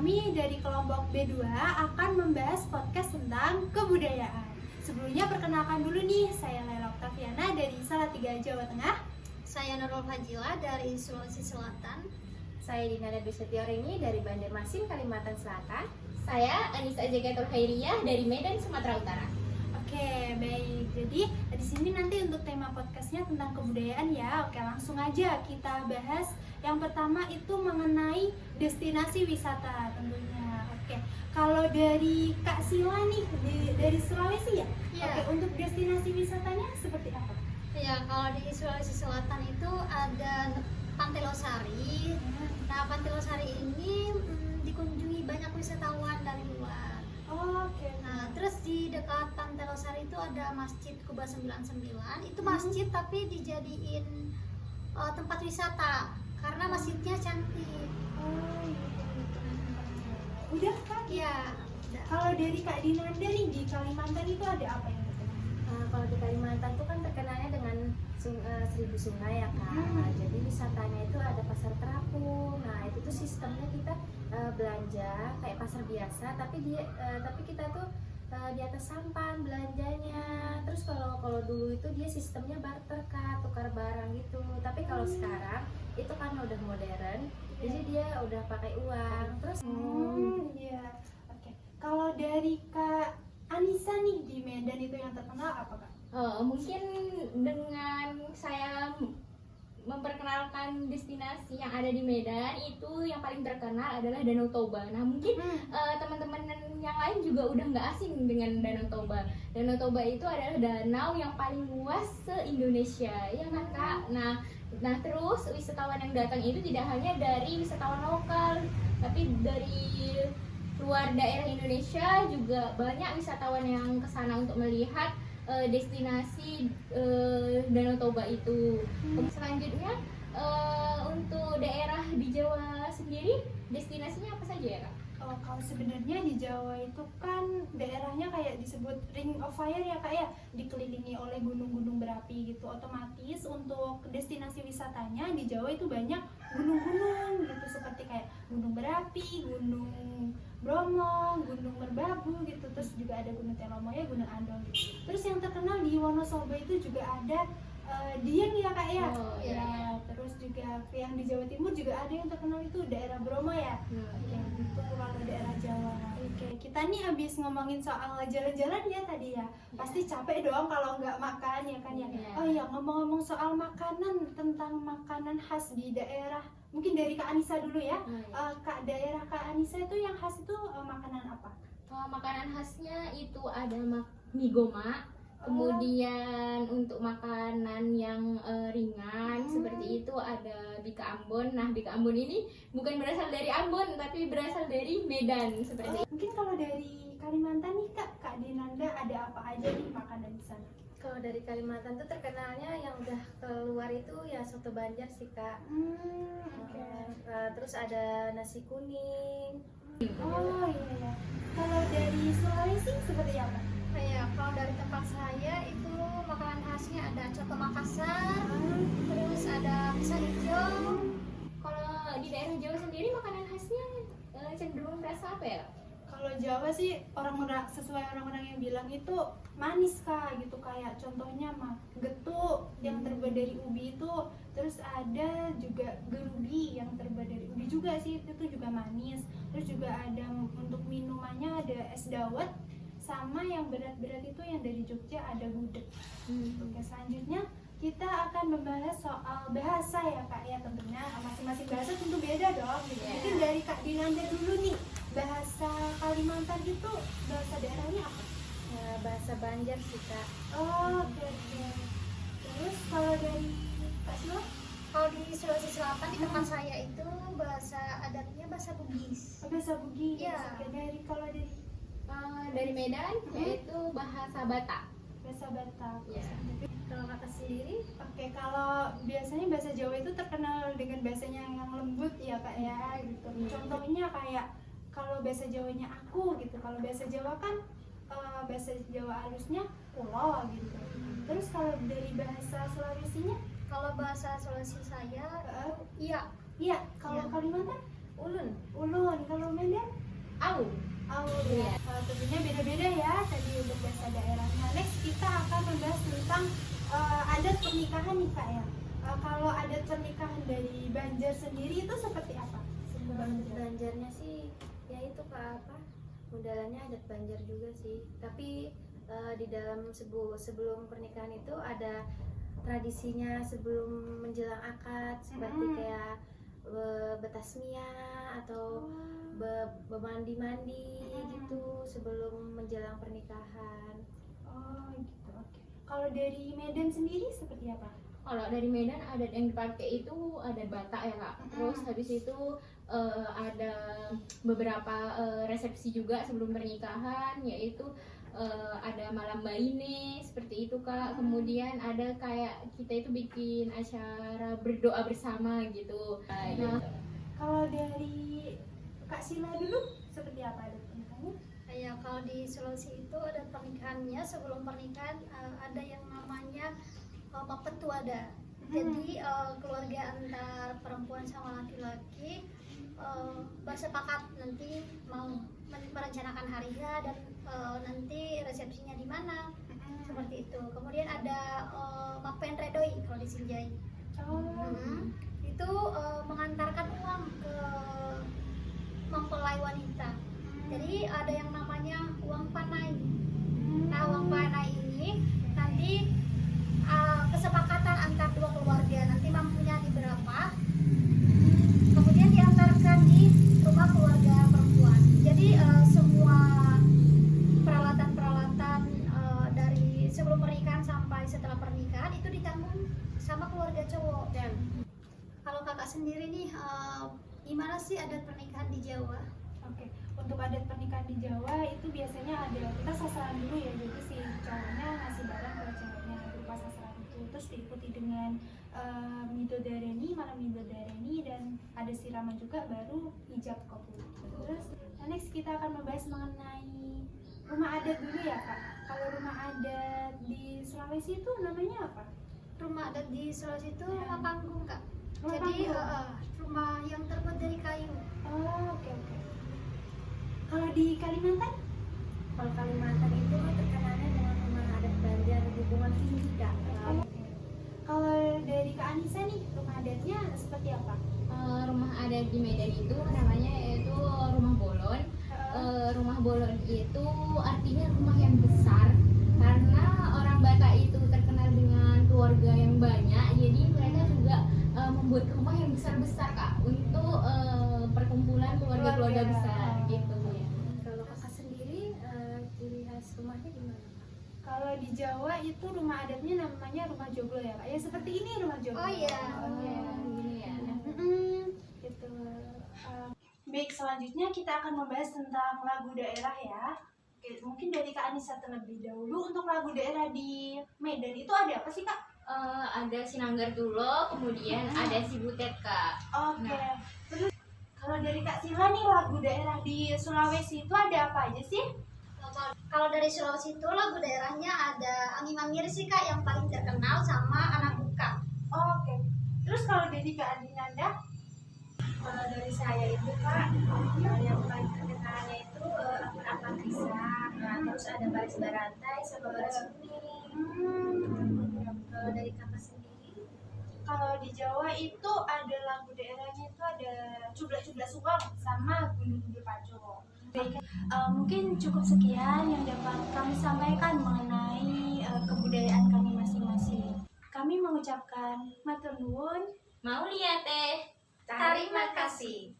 Kami dari kelompok B2 akan membahas podcast tentang kebudayaan. Sebelumnya perkenalkan dulu nih, saya Laila Oktaviana dari Salatiga, Jawa Tengah. Saya Nurul Fajila dari Sulawesi Selatan. Saya Dina Dusetiarini dari Banjarmasin, Kalimantan Selatan. Saya Anissa Jagatul Khairiyah dari Medan, Sumatera Utara. Oke, baik. Jadi di sini nanti untuk tema podcastnya tentang kebudayaan ya. Oke, langsung aja kita bahas. Yang pertama itu mengenai destinasi wisata tentunya. Oke, kalau dari Kak Sila nih dari Sulawesi ya. Iya. Oke, untuk destinasi wisatanya seperti apa? Ya, kalau di Sulawesi Selatan itu ada Pantai Losari. Nah, Pantai Losari ini dikunjungi banyak wisatawan dari luar. Oke. Nah, terus di dekat Pantai Losari itu ada Masjid Kuba 99. Itu masjid tapi dijadiin tempat wisata karena masjidnya cantik. Oh, gitu. Udah kan? Iya. Kalau dari Kak Dinanda nih di Kalimantan itu ada apa yang terkenal? Kalau di Kalimantan tuh kan terkenalnya dengan 1000 sungai ya Kak. Jadi wisatanya itu ada pasar terapung. Nah itu tuh sistemnya kita belanja kayak pasar biasa, tapi kita tuh di atas sampan belanjanya. Terus kalau dulu itu dia sistemnya barter Kak, tukar barang gitu. Tapi kalau sekarang itu kan udah modern, jadi dia udah pakai uang. Terus Iya. Oke. Kalau dari Kak Anissa nih di Medan itu yang terkenal apa Kak? mungkin dengan saya memperkenalkan destinasi yang ada di Medan, itu yang paling terkenal adalah Danau Toba. Nah mungkin teman-teman yang lain juga udah nggak asing dengan Danau Toba. Danau Toba itu adalah danau yang paling luas se-Indonesia, ya kan Kak? Nah terus wisatawan yang datang itu tidak hanya dari wisatawan lokal, tapi dari luar daerah Indonesia juga banyak wisatawan yang kesana untuk melihat destinasi Danau Toba itu. Selanjutnya untuk daerah di Jawa sendiri destinasinya apa saja ya Kak? Oh, kalau sebenarnya di Jawa itu kan daerahnya kayak disebut Ring of Fire ya Kak ya, dikelilingi oleh gunung-gunung berapi gitu. Otomatis untuk destinasi wisatanya di Jawa itu banyak gunung-gunung gitu, seperti kayak gunung berapi, gunung Bromo, gunung Merbabu gitu. Terus juga ada gunung Telomoyo, gunung Andong gitu. Terus yang terkenal di Wonosobo itu juga ada Dieng ya Kak ya. Oh, iya, Ya, iya. terus juga yang di Jawa Timur juga ada yang terkenal itu daerah Bromo ya. Oke, gitu kalau daerah Jawa. Oke, kita nih habis ngomongin soal jalan-jalan ya tadi ya. Pasti capek dong kalau nggak makan ya kan ya. Iya. Oh iya, ngomong-ngomong soal makanan, tentang makanan khas di daerah. Mungkin dari Kak Anissa dulu ya. Kak, daerah Kak Anissa itu yang khas itu makanan apa? Makanan khasnya itu ada mie goma. Kemudian untuk makanan yang ringan seperti itu ada bika Ambon. Nah bika Ambon ini bukan berasal dari Ambon tapi berasal dari Medan seperti itu. Mungkin kalau dari Kalimantan nih Kak Dinanda ada apa aja nih makanan di sana? Kalau dari Kalimantan tuh terkenalnya yang udah keluar itu ya soto Banjar sih Kak. Oke. Terus ada nasi kuning. Oh iya. Kalau dari Sulawesi seperti apa? Ya, kalau dari tempat saya itu makanan khasnya ada coto Makassar, terus ada pisang hijau. Kalau di daerah Jawa sendiri makanan khasnya cenderung rasa apa ya? Kalau Jawa sih sesuai orang-orang yang bilang itu manis Kak gitu, kayak contohnya getuk yang terbuat dari ubi itu, terus ada juga gerugi yang terbuat dari ubi juga sih, itu juga manis. Terus juga ada untuk minumannya ada es dawet, sama yang berat-berat itu yang dari Jogja ada gudeg. Oke, selanjutnya kita akan membahas soal bahasa ya Kak ya, tentunya masing-masing bahasa tentu beda dong gitu. Mungkin dari Kak Dinanda dulu nih, bahasa Kalimantan itu bahasa daerahnya apa? Ya, bahasa Banjar sih Kak. Oh, oke. Terus kalau dari Kak Sila? Kalau di Sulawesi Selatan di tempat saya itu bahasa adatnya bahasa Bugis. Bahasa Bugis. Iya. Oke, kalau Dari Medan yaitu bahasa Batak. bahasa Batak. Iya. Kalau Kakak sendiri? Oke, kalau biasanya bahasa Jawa itu terkenal dengan bahasanya yang lembut ya Kak ya gitu. Contohnya kayak kalau bahasa Jawanya aku gitu. Kalau bahasa Jawa kan bahasa Jawa halusnya pulau gitu. Terus kalau dari bahasa Sulawesinya Kalau bahasa Sulawesi saya iya. iya, kalau Iya. Kalimantan Ulun. Ulun. Kalau Medan? Au. Ya. Tentunya beda-beda ya tadi untuk bahasa daerahnya. Next kita akan membahas tentang adat pernikahan nih Kak ya. Kalau adat pernikahan dari Banjar sendiri itu seperti apa? Suku Banjar. Banjarnya sih ya itu Kak apa? Modelannya adat Banjar juga sih. Tapi di dalam sebelum pernikahan itu ada tradisinya sebelum menjelang akad seperti kayak betasmia atau bermandi-mandi gitu sebelum menjelang pernikahan. Oh gitu, oke. Kalau dari Medan sendiri seperti apa? Kalau dari Medan adat yang dipakai itu ada Batak ya Kak. Terus habis itu ada beberapa resepsi juga sebelum pernikahan, yaitu ada malam baine seperti itu Kak. Kemudian ada kayak kita itu bikin acara berdoa bersama gitu. Nah, Kalau dari Kak Sila dulu seperti apa adat pernikahannya? Ya, kalau di Sulawesi itu ada pernikahannya, sebelum pernikahan ada yang namanya mapetu ada. Jadi keluarga antar perempuan sama laki-laki bersepakat nanti mau merencanakan hari H dan nanti resepsinya di mana, seperti itu. Kemudian ada mapen redoi kalau di Sinjai. Itu mengantarkan uang ke mempelai wanita. Jadi ada yang namanya uang panai. Nah, uang panai ini nanti kesepakatan antar dua keluarga, nanti mampunya di berapa, kemudian diantarkan di rumah keluarga perempuan. Jadi semua peralatan-peralatan dari sebelum pernikahan sampai setelah pernikahan itu ditanggung sama keluarga cowok. Dan kalau kakak sendiri nih, gimana sih adat pernikahan di Jawa? Oke, untuk adat pernikahan di Jawa itu biasanya ada kita sasaran dulu ya, jadi si cowoknya ngasih barang ke ceweknya berupa sasaran itu, terus diikuti dengan midodareni, malam midodareni, dan ada siraman juga baru hijab kabul. Terus next kita akan membahas mengenai rumah adat dulu ya Kak. Kalau rumah adat di Sulawesi itu namanya apa? Rumah adat di Sulawesi itu Ya. rumah panggung kak. Rumah Jadi panggung? rumah yang terbuat dari kayu. Oh, oke. Kalau di Kalimantan? Kalau Kalimantan itu terkenalnya dengan rumah adat Banjar hubungan tinggi Kak. Oke. Kalau dari Kak Anissa nih, rumah adatnya seperti apa? rumah adat di Medan itu namanya yaitu rumah bolon. Rumah bolon itu artinya rumah yang besar karena orang Batak itu terkenal dengan keluarga yang banyak, jadi mereka juga membuat rumah yang besar-besar Kak untuk perkumpulan keluarga-keluarga besar gitu ya. Kalau kakak sendiri ciri khas rumahnya gimana? Kalau di Jawa itu rumah adatnya namanya rumah joglo ya Kak. Ya seperti ini rumah joglo. Oh iya. Oke. Gini ya. Gitu. Baik, selanjutnya kita akan membahas tentang lagu daerah ya. Oke, mungkin dari Kak Anissa terlebih dahulu. Untuk lagu daerah di Medan itu ada apa sih Kak? Ada Sinanggar Tulo, kemudian ada Si Butet Kak. Oke. Terus kalau dari Kak Sila nih, lagu daerah di Sulawesi itu ada apa aja sih? Kalau dari Sulawesi itu lagu daerahnya ada Angin Mangir sih kak yang paling terkenal, sama Anak Buka. Oke. Terus kalau dari Kak Adinanda? Kalau dari saya itu Kak, yang paling terkenalnya itu Akun Risa. Nah, terus ada Baris Barantai sama Baris Kuning. Kalau dari kakak sendiri? Kalau di Jawa itu ada lagu daerahnya itu ada Cublak-Cublak Suwang sama Gunung Paco. Baik, mungkin cukup sekian yang dapat kami sampaikan mengenai kebudayaan kami masing-masing. Kami mengucapkan matur nuwun. Mau lihat teh? Terima kasih.